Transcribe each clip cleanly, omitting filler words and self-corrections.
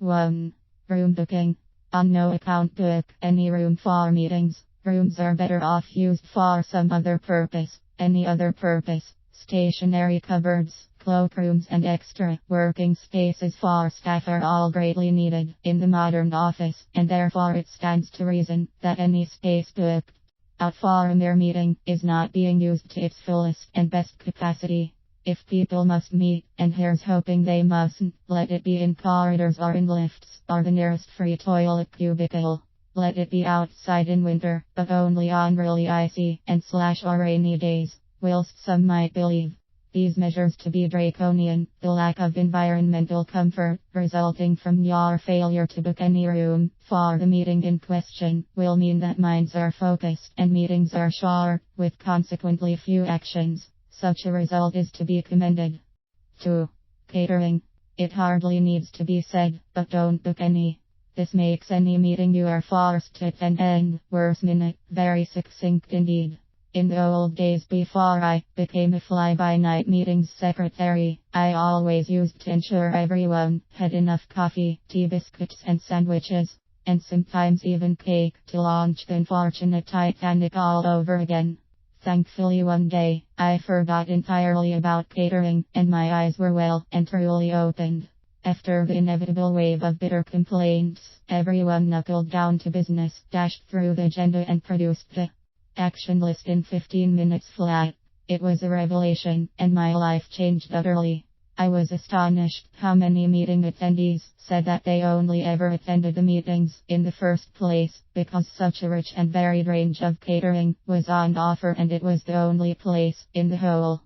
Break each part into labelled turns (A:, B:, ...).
A: 1. Room booking. On no account book any room for meetings. Rooms are better off used for some other purpose. Any other purpose. Stationary cupboards, cloakrooms and extra working spaces for staff are all greatly needed in the modern office, and therefore it stands to reason that any space booked out for a mere meeting is not being used to its fullest and best capacity. If people must meet, and here's hoping they mustn't, let it be in corridors or in lifts, or the nearest free toilet cubicle. Let it be outside in winter, but only on really icy and / or rainy days. Whilst some might believe these measures to be draconian, the lack of environmental comfort resulting from your failure to book any room for the meeting in question will mean that minds are focused and meetings are short, with consequently few actions. Such a result is to be commended. 2. Catering. It hardly needs to be said, but don't book any. This makes any meeting you are forced to attend end worse minute, very succinct indeed. In the old days before I became a fly-by-night meetings secretary, I always used to ensure everyone had enough coffee, tea, biscuits and sandwiches, and sometimes even cake, to launch the unfortunate Titanic all over again. Thankfully one day, I forgot entirely about catering, and my eyes were well and truly opened. After the inevitable wave of bitter complaints, everyone knuckled down to business, dashed through the agenda and produced the action list in 15 minutes flat. It was a revelation, and my life changed utterly. I was astonished how many meeting attendees said that they only ever attended the meetings in the first place because such a rich and varied range of catering was on offer, and it was the only place in the whole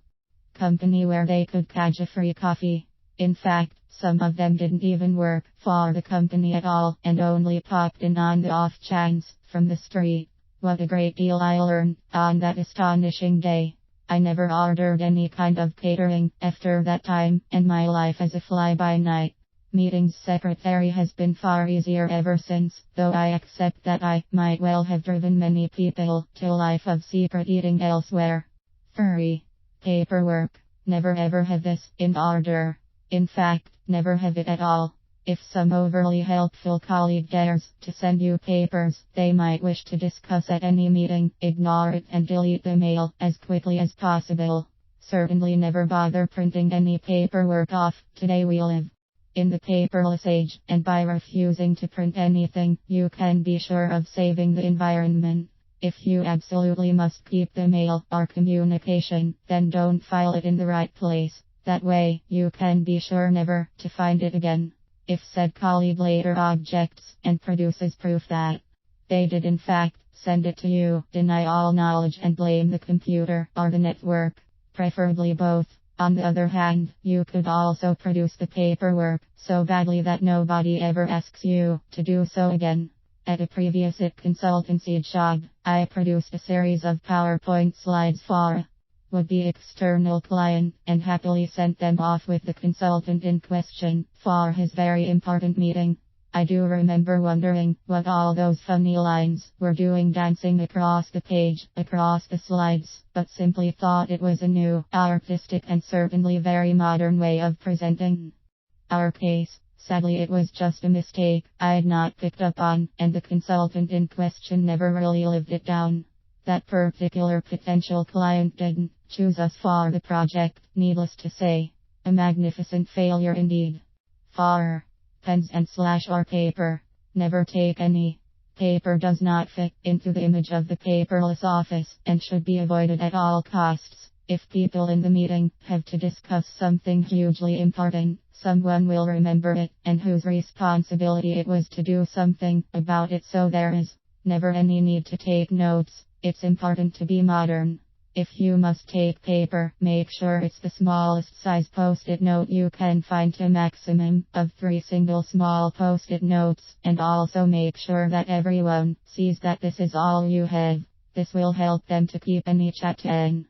A: company where they could catch a free coffee. In fact, some of them didn't even work for the company at all and only popped in on the off chance from the street. What a great deal I learned on that astonishing day. I never ordered any kind of catering after that time, and my life as a fly-by-night meetings secretary has been far easier ever since, though I accept that I might well have driven many people to a life of secret eating elsewhere. 3. Paperwork. Never ever have this in order. In fact, never have it at all. If some overly helpful colleague dares to send you papers they might wish to discuss at any meeting, ignore it and delete the mail as quickly as possible. Certainly never bother printing any paperwork off. Today we live in the paperless age, and by refusing to print anything, you can be sure of saving the environment. If you absolutely must keep the mail or communication, then don't file it in the right place. That way, you can be sure never to find it again. If said colleague later objects and produces proof that they did in fact send it to you, deny all knowledge and blame the computer or the network, preferably both. On the other hand, you could also produce the paperwork so badly that nobody ever asks you to do so again. At a previous IT consultancy job, I produced a series of PowerPoint slides for would-be external client, and happily sent them off with the consultant in question for his very important meeting. I do remember wondering what all those funny lines were doing dancing across the page, across the slides, but simply thought it was a new, artistic and certainly very modern way of presenting our case. Sadly it was just a mistake I'd not picked up on, and the consultant in question never really lived it down. That particular potential client didn't choose us for the project, needless to say. A magnificent failure indeed. 4. Pens and / or paper. Never take any. Paper does not fit into the image of the paperless office and should be avoided at all costs. If people in the meeting have to discuss something hugely important, someone will remember it, and whose responsibility it was to do something about it, so there is never any need to take notes. It's important to be modern. If you must take paper, make sure it's the smallest size post-it note you can find, to a maximum of 3 single small post-it notes, and also make sure that everyone sees that this is all you have. This will help them to keep any chat to an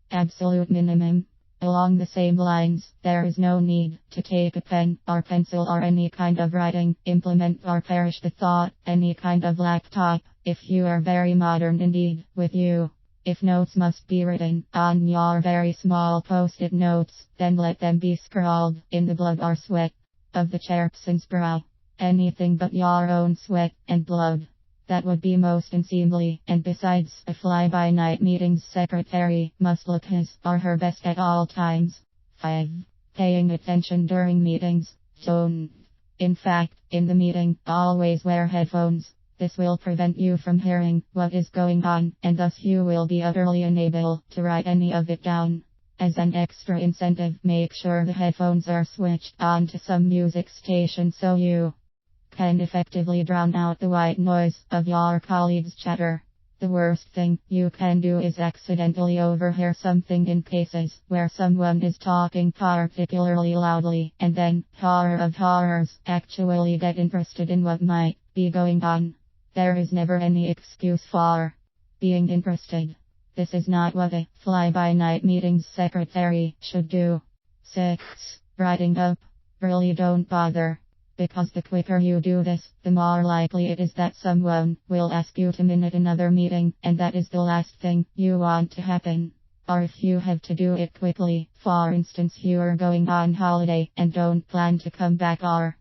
A: absolute minimum. Along the same lines, there is no need to take a pen or pencil or any kind of writing implement or perish the thought, any kind of laptop, if you are very modern indeed, with you. If notes must be written on your very small post-it notes, then let them be scrawled in the blood or sweat of the chairperson's brow. anything but your own sweat and blood. That would be most unseemly, and besides, a fly-by-night meeting's secretary must look his or her best at all times. 5. Paying attention during meetings. Don't. In fact, in the meeting, always wear headphones. This will prevent you from hearing what is going on, and thus you will be utterly unable to write any of it down. As an extra incentive, make sure the headphones are switched on to some music station so you can effectively drown out the white noise of your colleagues' chatter. The worst thing you can do is accidentally overhear something in cases where someone is talking particularly loudly, and then, horror of horrors, actually get interested in what might be going on. There is never any excuse for being interested. This is not what a fly-by-night meeting's secretary should do. 6. Writing up. Really don't bother. Because the quicker you do this, the more likely it is that someone will ask you to minute another meeting, and that is the last thing you want to happen. Or if you have to do it quickly, for instance you are going on holiday and don't plan to come back, or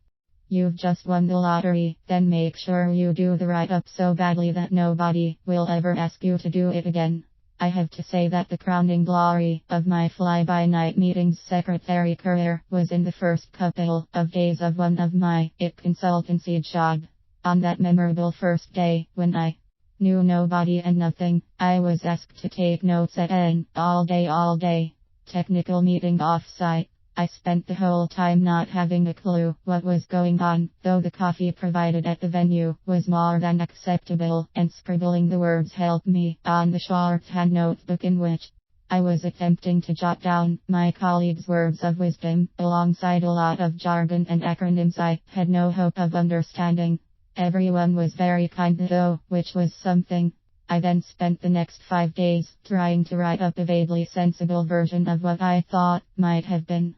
A: you've just won the lottery, then make sure you do the write-up so badly that nobody will ever ask you to do it again. I have to say that the crowning glory of my fly-by-night meetings secretary career was in the first couple of days of one of my IT consultancy jobs. On that memorable first day, when I knew nobody and nothing, I was asked to take notes at an all-day technical meeting off-site. I spent the whole time not having a clue what was going on, though the coffee provided at the venue was more than acceptable, and scribbling the words helped me on the shorthand notebook in which I was attempting to jot down my colleagues' words of wisdom, alongside a lot of jargon and acronyms I had no hope of understanding. Everyone was very kind though, which was something. I then spent the next 5 days trying to write up a vaguely sensible version of what I thought might have been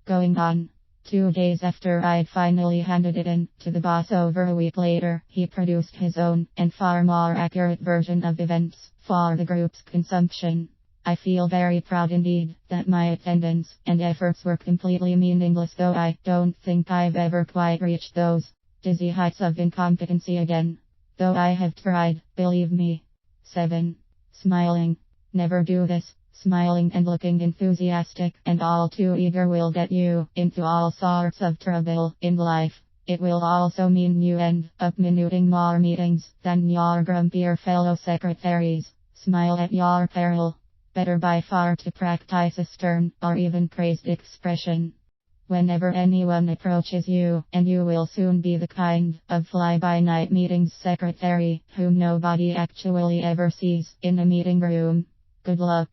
A: going on. 2 days after I'd finally handed it in to the boss over a week later, he produced his own and far more accurate version of events for the group's consumption. I feel very proud indeed that my attendance and efforts were completely meaningless, though I don't think I've ever quite reached those dizzy heights of incompetency again. Though I have tried, believe me. 7. Smiling. Never do this. Smiling and looking enthusiastic and all too eager will get you into all sorts of trouble in life. It will also mean you end up minuting more meetings than your grumpier fellow secretaries. Smile at your peril. Better by far to practice a stern or even crazed expression whenever anyone approaches you, and you will soon be the kind of fly-by-night meetings secretary whom nobody actually ever sees in a meeting room. Good luck.